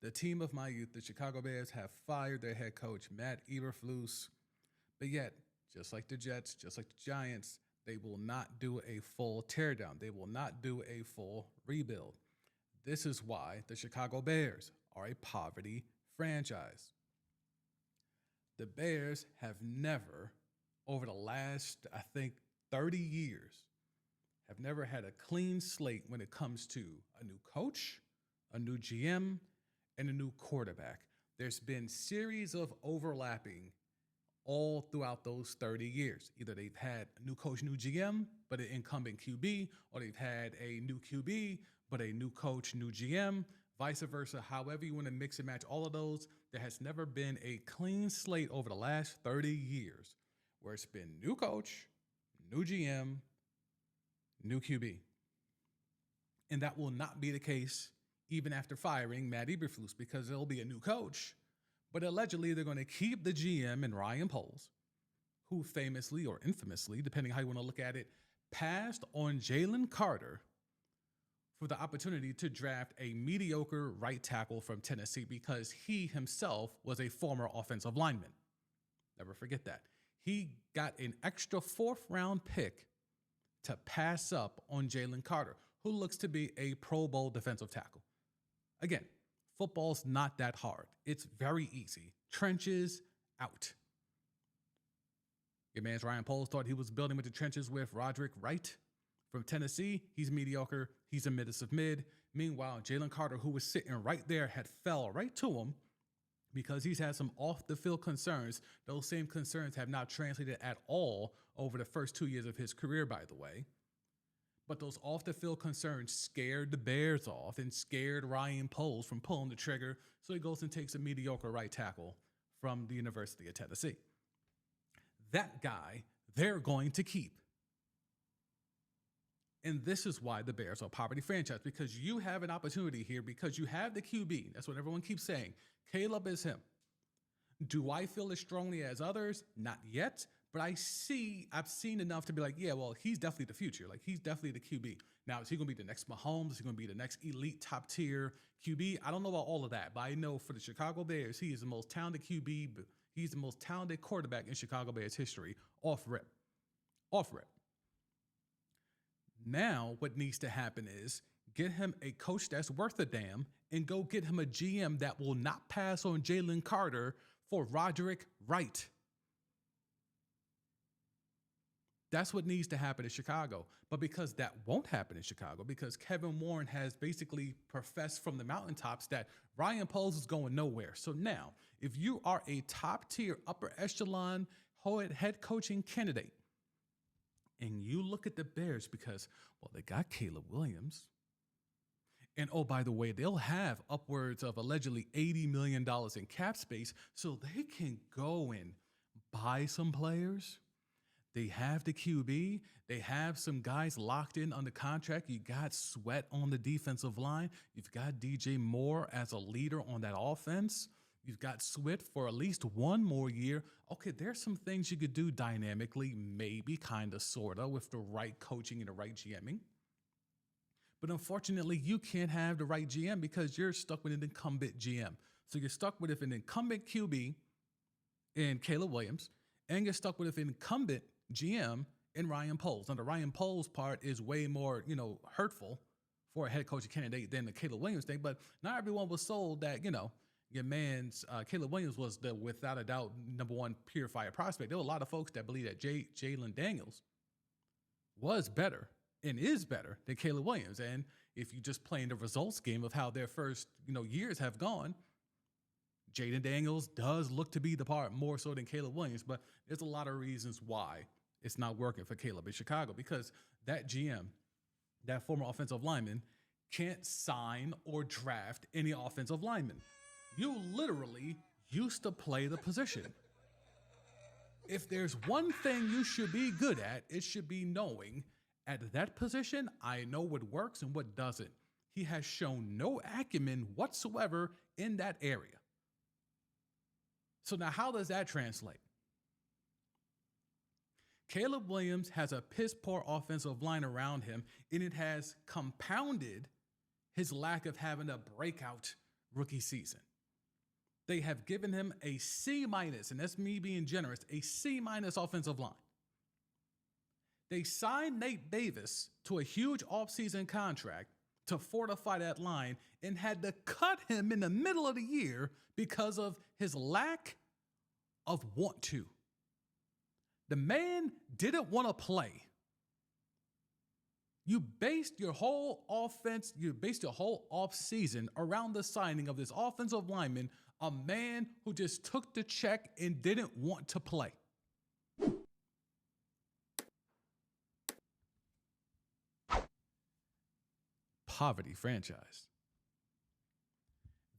The team of my youth, the Chicago Bears, have fired their head coach, Matt Eberflus. But yet, just like the Jets, just like the Giants, they will not do a full teardown. They will not do a full rebuild. This is why the Chicago Bears are a poverty franchise. The Bears have never, over the last, I think, 30 years, have never had a clean slate when it comes to a new coach, a new GM, and a new quarterback. There's been series of overlapping all throughout those 30 years. Either they've had a new coach, new GM, but an incumbent QB, or they've had a new QB, but a new coach, new GM, vice versa. However you want to mix and match all of those, there has never been a clean slate over the last 30 years where it's been new coach, new GM, new QB. And that will not be the case even after firing Matt Eberflus, because there'll be a new coach, but allegedly they're going to keep the GM and Ryan Poles, who famously or infamously, depending how you want to look at it, passed on Jalen Carter for the opportunity to draft a mediocre right tackle from Tennessee because he himself was a former offensive lineman. Never forget that. He got an extra fourth-round pick to pass up on Jalen Carter, who looks to be a Pro Bowl defensive tackle. Again, football's not that hard. It's very easy. Trenches out. Your man's Ryan Poles thought he was building with the trenches with Roderick Wright from Tennessee. He's mediocre. He's a mid of mid. Meanwhile, Jalen Carter, who was sitting right there, had fell right to him because he's had some off-the-field concerns. Those same concerns have not translated at all over the first 2 years of his career, by the way. But those off-the-field concerns scared the Bears off and scared Ryan Poles from pulling the trigger, so he goes and takes a mediocre right tackle from the University of Tennessee. That guy they're going to keep. And this is why the Bears are a poverty franchise, because you have an opportunity here, because you have the QB. That's what everyone keeps saying. Caleb is him. Do I feel as strongly as others? Not yet. But I've seen enough to be like, yeah, well, he's definitely the future. Like, he's definitely the QB. Now, is he going to be the next Mahomes? Is he going to be the next elite top tier QB? I don't know about all of that, but I know for the Chicago Bears, he is the most talented QB, but he's the most talented quarterback in Chicago Bears history, off rip. Off rip. Now, what needs to happen is get him a coach that's worth a damn and go get him a GM that will not pass on Jalen Carter for Roderick Wright. That's what needs to happen in Chicago. But because that won't happen in Chicago, because Kevin Warren has basically professed from the mountaintops that Ryan Poles is going nowhere. So now, if you are a top-tier, upper echelon head coaching candidate, and you look at the Bears because, well, they got Caleb Williams. And, oh, by the way, they'll have upwards of allegedly $80 million in cap space, so they can go and buy some players. They have the QB. They have some guys locked in on the contract. You got Sweat on the defensive line. You've got DJ Moore as a leader on that offense. You've got Sweat for at least one more year. Okay, there's some things you could do dynamically, maybe, kind of, sort of, with the right coaching and the right GMing. But unfortunately, you can't have the right GM because you're stuck with an incumbent GM. So you're stuck with an incumbent QB in Caleb Williams, and you're stuck with an incumbent GM in Ryan Poles. Now, the Ryan Poles part is way more, hurtful for a head coaching candidate than the Caleb Williams thing. But not everyone was sold that, your man's Caleb Williams was the, without a doubt, number one purifier prospect. There were a lot of folks that believe that Jalen Daniels was better and is better than Caleb Williams. And if you just playing the results game of how their first, years have gone, Jaden Daniels does look to be the part more so than Caleb Williams. But there's a lot of reasons why it's not working for Caleb in Chicago, because that GM, that former offensive lineman, can't sign or draft any offensive lineman. You literally used to play the position. If there's one thing you should be good at, it should be knowing at that position, I know what works and what doesn't. He has shown no acumen whatsoever in that area. So now how does that translate? Caleb Williams has a piss-poor offensive line around him, and it has compounded his lack of having a breakout rookie season. They have given him a C minus, and that's me being generous, a C minus offensive line. They signed Nate Davis to a huge offseason contract to fortify that line and had to cut him in the middle of the year because of his lack of want to. The man didn't want to play. You based your whole offense, you based your whole offseason around the signing of this offensive lineman, a man who just took the check and didn't want to play. Poverty franchise.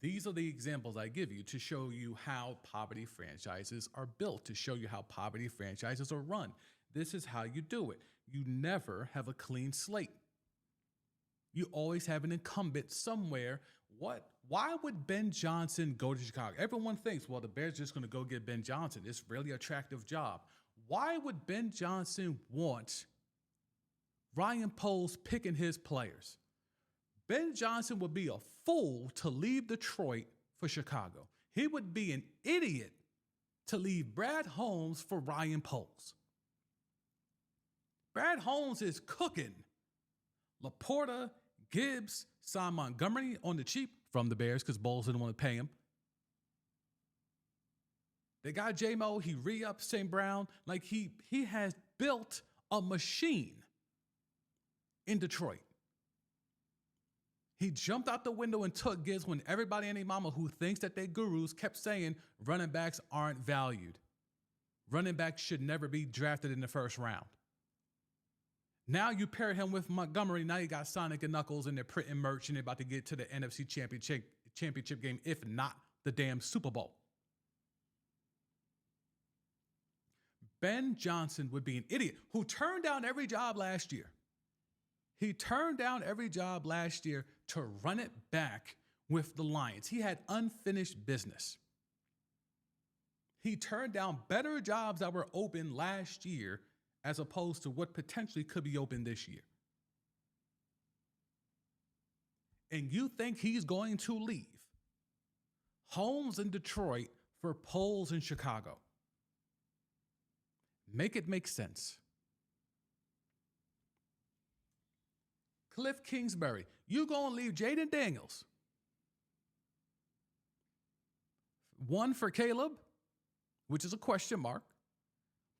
These are the examples I give you to show you how poverty franchises are built, to show you how poverty franchises are run. This is how you do it. You never have a clean slate. You always have an incumbent somewhere. Why would Ben Johnson go to Chicago? Everyone thinks, well, the Bears are just going to go get Ben Johnson. It's a really attractive job. Why would Ben Johnson want Ryan Poles picking his players? Ben Johnson would be a fool to leave Detroit for Chicago. He would be an idiot to leave Brad Holmes for Ryan Poles. Brad Holmes is cooking. Laporta, Gibbs, Sam Montgomery on the cheap from the Bears because Bowles didn't want to pay him. They got J-Mo. He re-upped St. Brown. Like he has built a machine in Detroit. He jumped out the window and took Gibbs when everybody and their mama who thinks that they're gurus kept saying running backs aren't valued. Running backs should never be drafted in the first round. Now you pair him with Montgomery. Now you got Sonic and Knuckles and they're printing merch and they're about to get to the NFC championship game, if not the damn Super Bowl. Ben Johnson would be an idiot who turned down every job last year. He turned down every job last year to run it back with the Lions. He had unfinished business. He turned down better jobs that were open last year as opposed to what potentially could be open this year. And you think he's going to leave Holmes in Detroit for Poles in Chicago? Make it make sense. Cliff Kingsbury, you gonna leave Jaden Daniels? One, for Caleb, which is a question mark.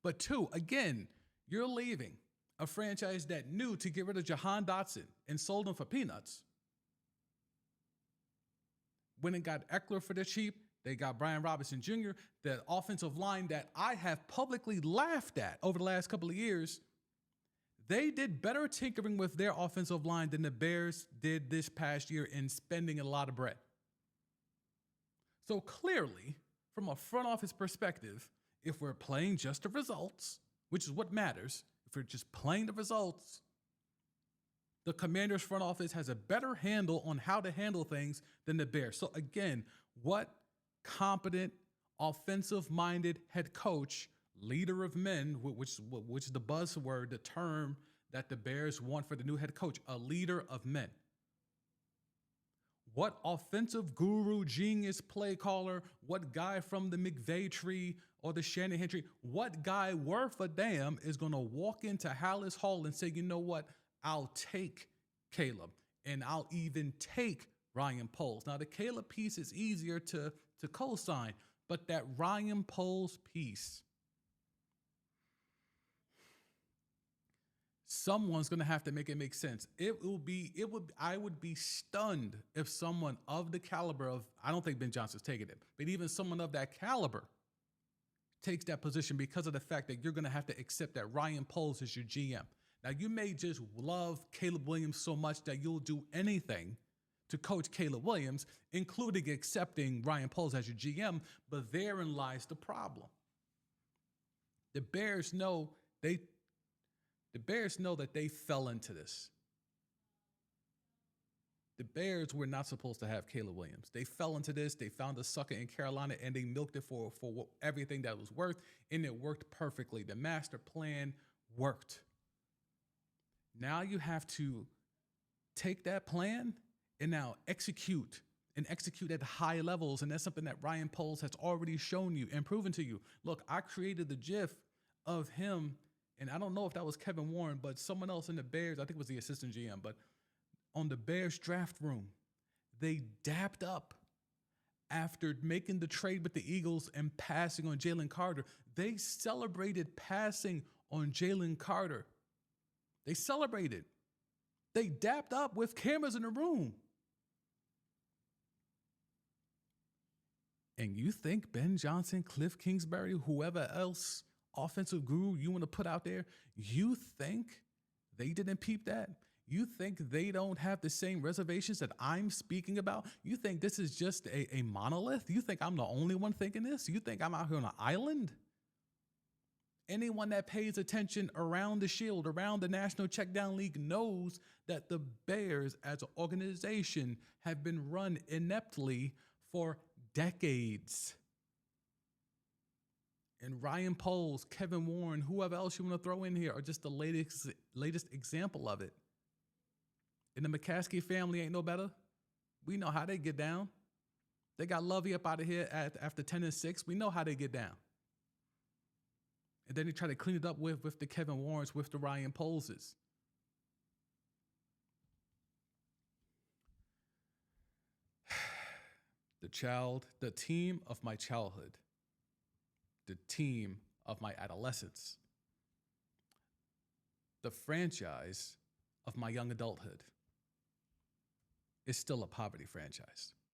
But two, again, you're leaving a franchise that knew to get rid of Jahan Dotson and sold him for peanuts. When it got Eckler for the cheap, they got Brian Robinson Jr., the offensive line that I have publicly laughed at over the last couple of years. They did better tinkering with their offensive line than the Bears did this past year in spending a lot of bread. So clearly, from a front office perspective, if we're playing just the results, which is what matters, if we're just playing the results, the Commanders front office has a better handle on how to handle things than the Bears. So again, what competent, offensive-minded head coach, leader of men, which is the buzzword, the term that the Bears want for the new head coach, a leader of men. What offensive guru, genius, play caller, what guy from the McVay tree or the Shanahan tree, what guy worth a damn is going to walk into Halas Hall and say, you know what, I'll take Caleb and I'll even take Ryan Poles. Now, the Caleb piece is easier to co-sign, but that Ryan Poles piece, someone's going to have to make it make sense. I would be stunned if someone of the caliber of, I don't think Ben Johnson's taking it, but even someone of that caliber takes that position because of the fact that you're going to have to accept that Ryan Poles is your GM. Now, you may just love Caleb Williams so much that you'll do anything to coach Caleb Williams, including accepting Ryan Poles as your GM, but therein lies the problem. The Bears know that they fell into this. The Bears were not supposed to have Caleb Williams. They fell into this. They found a sucker in Carolina, and they milked it for everything that was worth, and it worked perfectly. The master plan worked. Now you have to take that plan and now execute and execute at high levels. And that's something that Ryan Poles has already shown you and proven to you. Look, I created the GIF of him, and I don't know if that was Kevin Warren, but someone else in the Bears, I think it was the assistant GM, but on the Bears draft room, they dapped up after making the trade with the Eagles and passing on Jalen Carter. They celebrated passing on Jalen Carter. They celebrated. They dapped up with cameras in the room. And you think Ben Johnson, Cliff Kingsbury, whoever else offensive guru you want to put out there, you think they didn't peep that? You think they don't have the same reservations that I'm speaking about? You think this is just a monolith? You think I'm the only one thinking this? You think I'm out here on an island? Anyone that pays attention around the Shield, around the National Checkdown League, knows that the Bears as an organization have been run ineptly for decades. And Ryan Poles, Kevin Warren, whoever else you want to throw in here are just the latest example of it. And the McCaskey family ain't no better. We know how they get down. They got Lovey up out of here after 10-6. We know how they get down. And then they try to clean it up with the Kevin Warrens, with the Ryan Poleses. The team of my childhood, the team of my adolescence, the franchise of my young adulthood is still a poverty franchise.